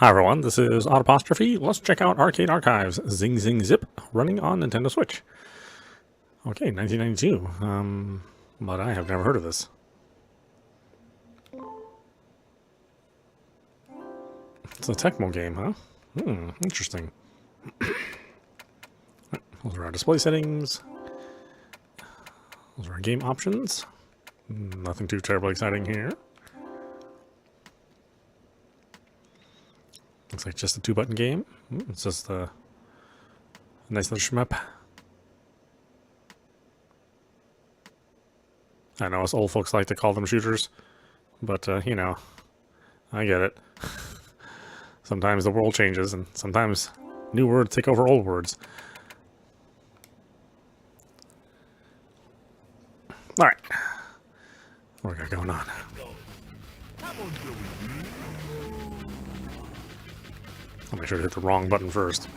Hi everyone, this is audapostrophe. Let's check out Arcade Archives Zing Zing Zip running on Nintendo Switch. Okay, 1992. But I have never heard of this. It's a Tecmo game, huh? Interesting. Those are our display settings. Those are our game options. Nothing too terribly exciting here. Looks like just a 2-button game. It's just a nice little shmup. I know us old folks like to call them shooters, but, you know, I get it. Sometimes the world changes, and sometimes new words take over old words. Alright. What we got going on? I'll make sure to hit the wrong button first.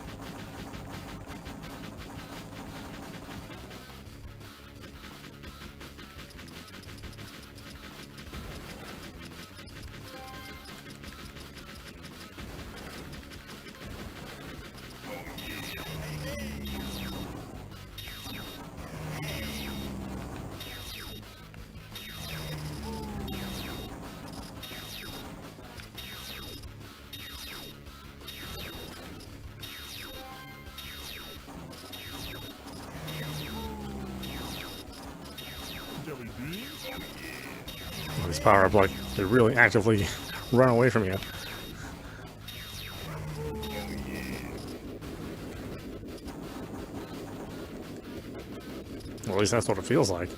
These power up like they really actively run away from you. Well, at least that's what it feels like.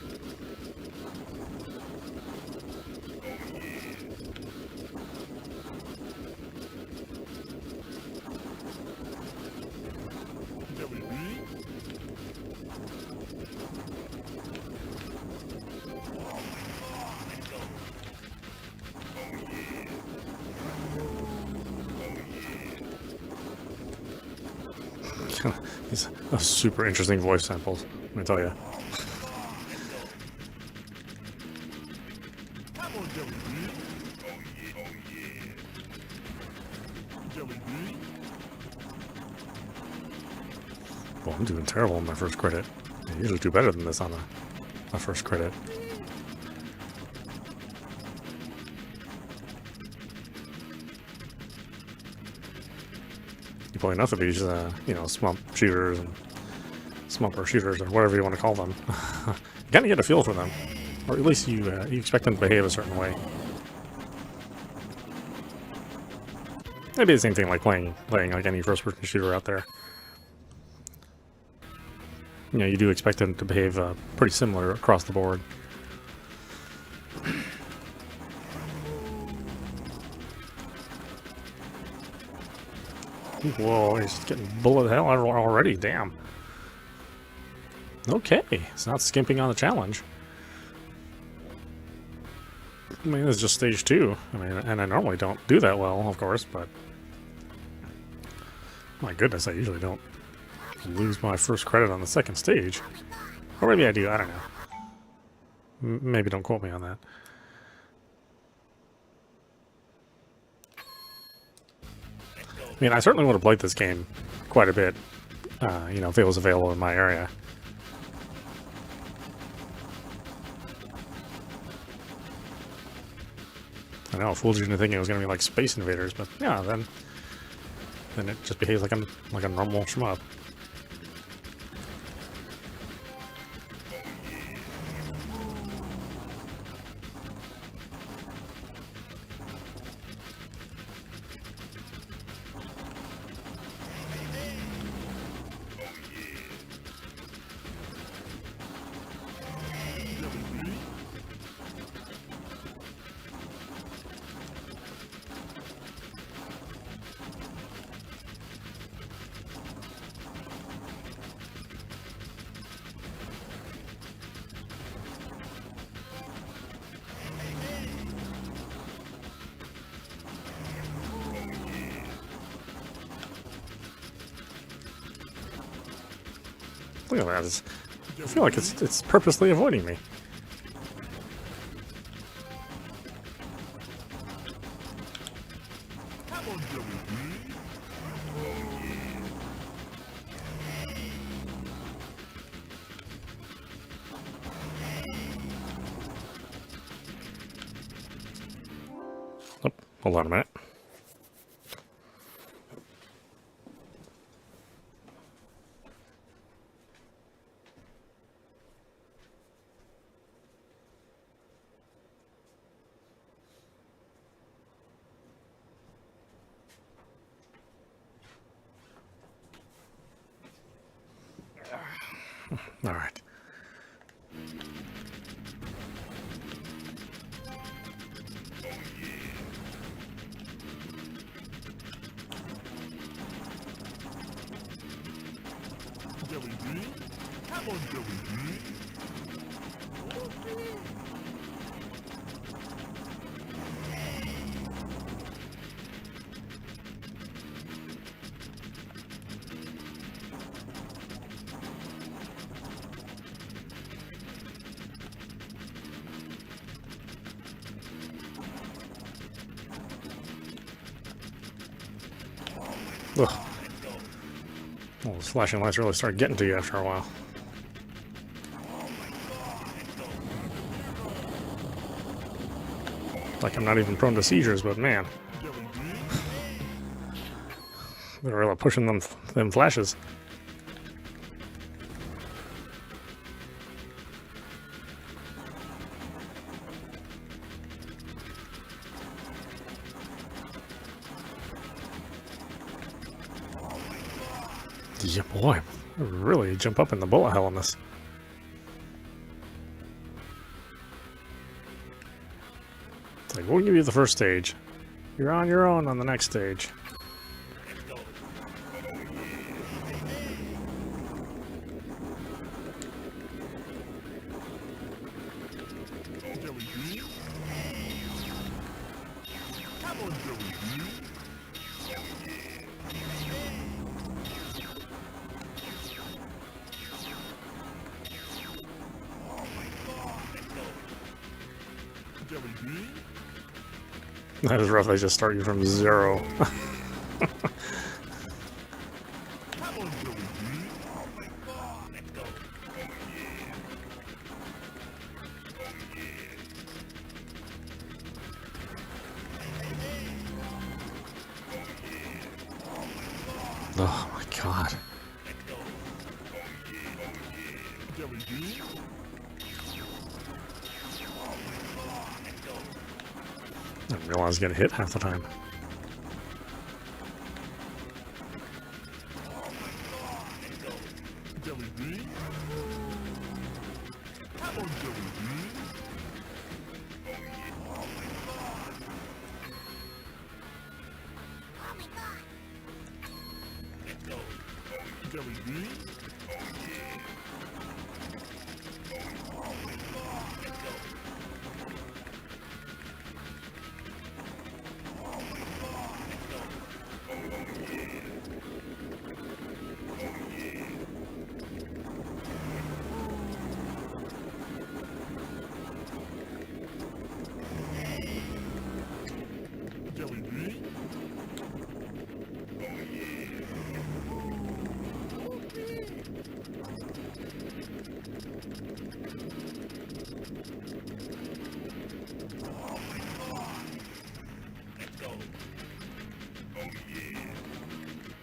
These are super interesting voice samples, let me tell you. Well, I'm doing terrible on my first credit. I usually do better than this on my first credit. You play enough of these, you know, smump shooters and smumper shooters or whatever you want to call them. You kind of get a feel for them, or at least you expect them to behave a certain way. Maybe the same thing like playing like any first-person shooter out there. You know, you do expect them to behave pretty similar across the board. Whoa, he's getting bullet hell already, damn. Okay, it's not skimping on the challenge. I mean, it's just stage 2. I mean, and I normally don't do that well, of course, but... My goodness, I usually don't lose my first credit on the second stage. Or maybe I do, I don't know. Maybe don't quote me on that. I mean, I certainly would have played this game quite a bit, you know, if it was available in my area. I know, I fooled you into thinking it was going to be like Space Invaders, but yeah, then it just behaves like a normal shmup. Look at that. I feel like it's purposely avoiding me. Hold on a minute. All right. Jelly bean? Come on, Jelly bean. Ugh. Well, those flashing lights really start getting to you after a while. Like I'm not even prone to seizures, but man, they're really pushing them flashes. Yeah, boy, I really jump up in the bullet hell on this. It's like, we'll give you the first stage. You're on your own on the next stage. Jelly bean? Come on, Jelly bean. Jelly bean? That is rough. They just start you from zero. Come on, Jelly bean. Oh my god. Jelly bean? I didn't realize I was getting hit half the time. Jelly bean? Come on, Jelly bean. Jelly bean? Jelly bean?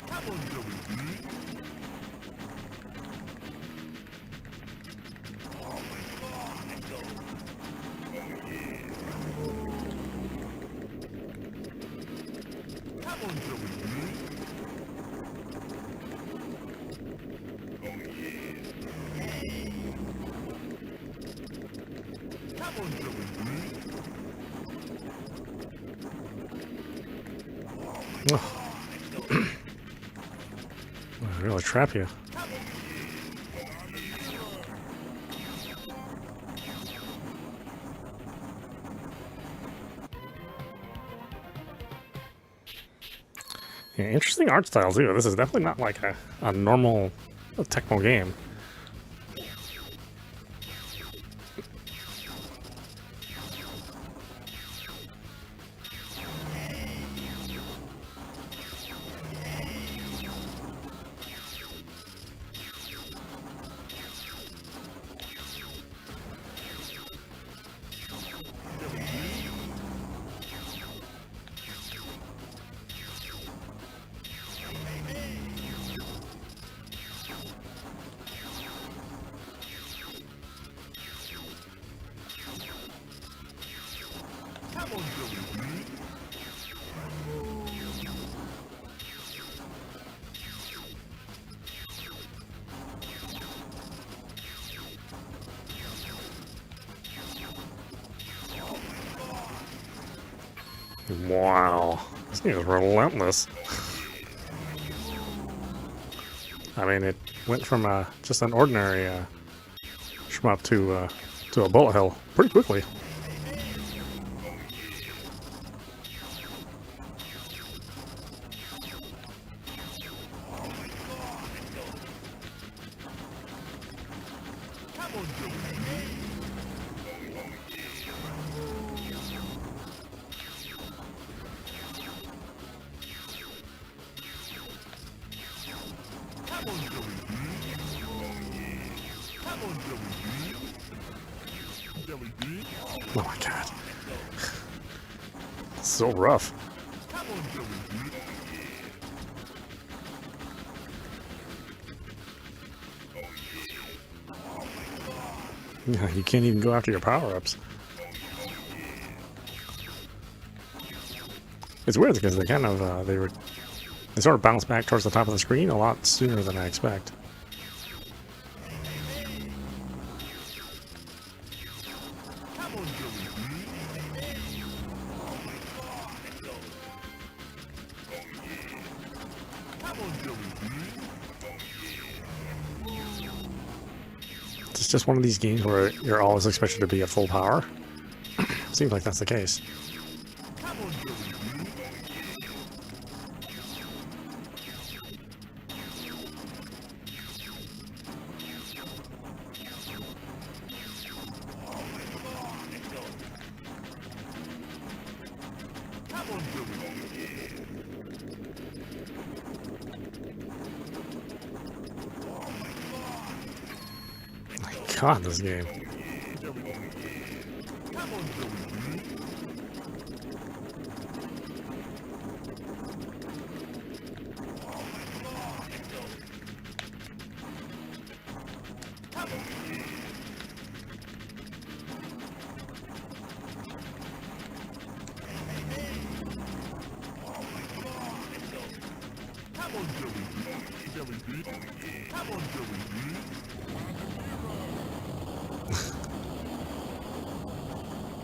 Come on, Jelly bean. Come on, Jelly bean. Come on, Jelly bean. Ugh. They really trap you. Yeah, interesting art style too. This is definitely not like a normal Tecmo game. Wow, this game is relentless. I mean, it went from just an ordinary shmup to a bullet hell pretty quickly. Oh my god. So rough. Yeah, you can't even go after your power-ups. It's weird because they kind of they sort of bounce back towards the top of the screen a lot sooner than I expect. It's just one of these games where you're always expected to be at full power. Seems like that's the case. God, this game.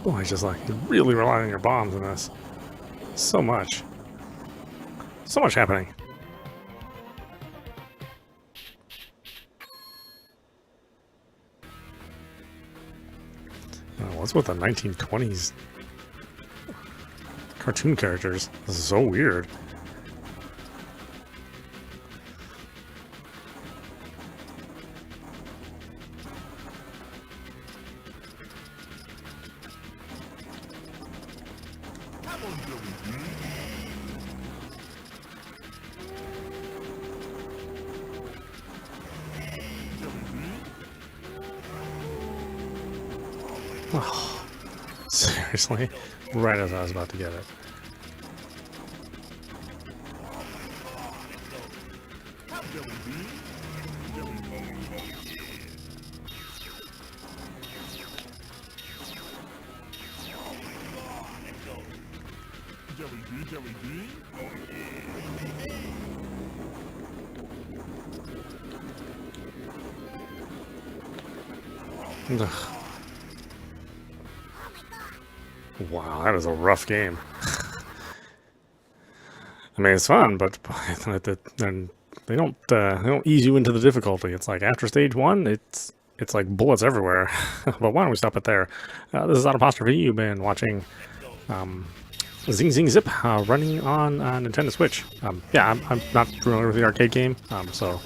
Boy, just like you really rely on your bombs in this. So much. So much happening. Oh, what's with the 1920s cartoon characters? This is so weird. Oh, seriously? Right as I was about to get it. Ugh. Wow, that is a rough game. I mean, it's fun, but they don't ease you into the difficulty. It's like after stage one, it's like bullets everywhere. But why don't we stop it there? This is Audap. You've been watching Zing Zing Zip running on Nintendo Switch. Yeah, I'm not familiar with the arcade game, so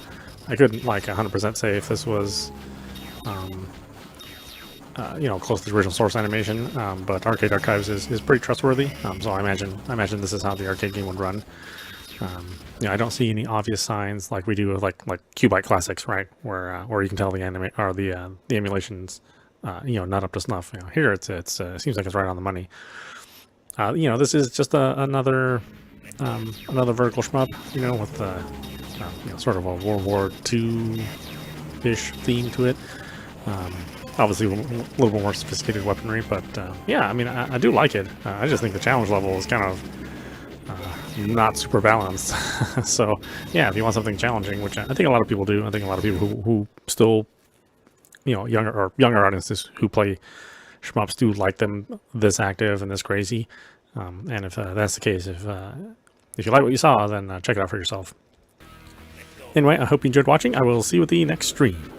I couldn't like 100% say if this was you know, close to the original source animation, but Arcade Archives is pretty trustworthy. So I imagine this is how the arcade game would run. Yeah, I don't see any obvious signs like we do with like Cubite Classics, right? Where you can tell the the emulations, you know, not up to snuff. You know, here it seems like it's right on the money. You know, this is just another vertical shmup, you know, with you know, sort of a World War II-ish theme to it. Obviously, a little bit more sophisticated weaponry, but yeah, I mean, I do like it. I just think the challenge level is kind of not super balanced. So, yeah, if you want something challenging, which I think a lot of people do, I think a lot of people who still, you know, younger audiences who play shmups do like them this active and this crazy. And if that's the case, if you like what you saw, then check it out for yourself. Anyway, I hope you enjoyed watching. I will see you at the next stream.